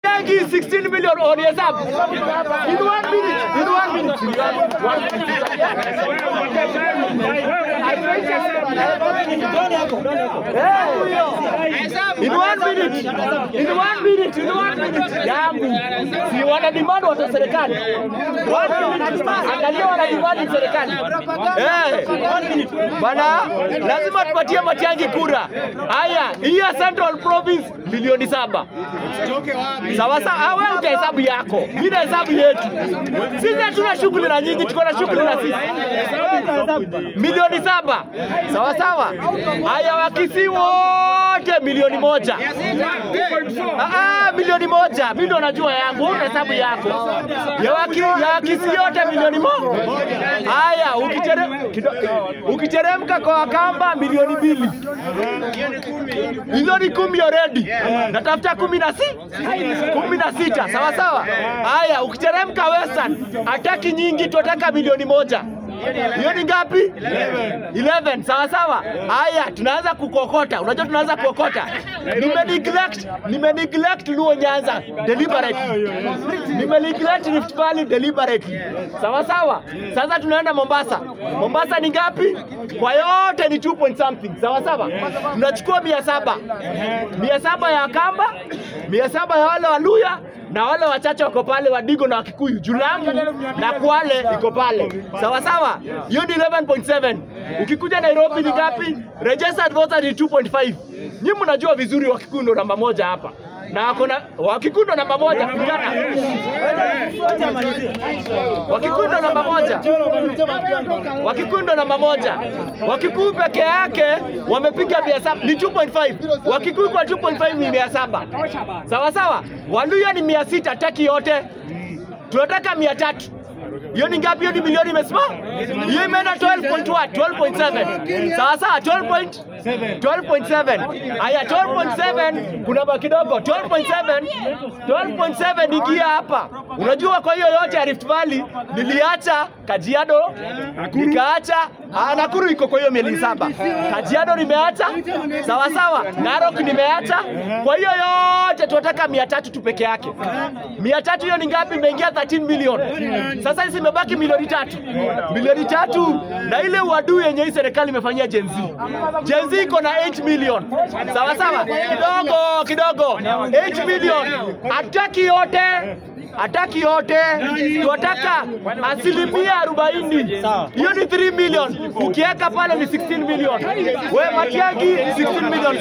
16 million on your sub. In 1 minute. In 1 minute. In 1 minute. In 1 minute. Yangu. Si wana demand wa serikali. Angalia wana demand serikali. Bana, lazima tupatie Matiang'i kura. Haya, hii Central Province milioni 7. Sawa sawa, wewe utahesabu yako. Mimi na hesabu yetu. Sisi hatuna shughuli na nyinyi, tuko na shughuli na sisi. Milioni 7. Sawa sawa. Haya, Wakisii wote milioni 1. Milioni 1. Mimi ndo najua yangu, wewe hesabu yako. Ya Wakisii yote milioni 1. Haya, ukiteremka kwa Wakamba milioni 2. Milioni 10 already. Natafuta 16. Sawa sawa. Haya, ukiteremka Western ataki nyingi, tunataka milioni 1. Hiyo ni ngapi? 11. Sawa sawa. Haya, tunaanza kukokota. Unajua tunaanza kukokota. Nime-neglect Luo Nyanza deliberately. Nime-neglect Rift Valley deliberately. Sawa sawa. Sasa tunaenda Mombasa. Mombasa ni ngapi? Kwa yote ni 2 point something. Sawa sawa. Tunachukua 700. 700 ya Kamba, 700 ya wale Waluya na wale wachache wako pale Wadigo na Wakikuyu. Julangu na Kwale iko pale. Sawa sawa. Hiyo ni 11.7. Ukikuja Nairobi ni ngapi? Registered voters ni 2.5. Nyinyi mnajua vizuri Wakikuyu ndo namba 1 hapa. Na kuna Wakikuyu ndo namba 1 kulingana. Wakikuyu ndo namba 1. Wakikuyu ndo namba 1. Wakikuyu peke yake wamepiga 700 ni 2.5. Wakikuyu kwa 2.5 ni 700. Sawa sawa. Waluya ni 600 taki yote. Tunataka 300. Hiyo ni ngapi? Hiyo ni milioni imesimama. Hiyo imeenda 12.7. Sawa sawa, 12.7. Haya 12.7 kuna baki kidogo. 12.7 ingia hapa. Unajua kwa hiyo yote ya Rift Valley niliacha Kajiado, nikaacha Nakuru iko kwa hiyo milioni 7. Kajiado nimeacha. Sawa sawa. Narok nimeacha. Kwa hiyo yote tunataka 300 tu peke yake. 300 hiyo ni ngapi? Imeingia 13 million. Sasa hizi imebaki milioni 3. Milioni 3 na ile uadui yenye hii serikali imefanyia Gen Z. Gen Z iko na 8 million. Sawa sawa. Kidogo. 8 million. Ataki yote tunataka 40%. Hiyo ni 3 million. Ukiweka pale ni 16 million. Wewe Matiang'i 16 million.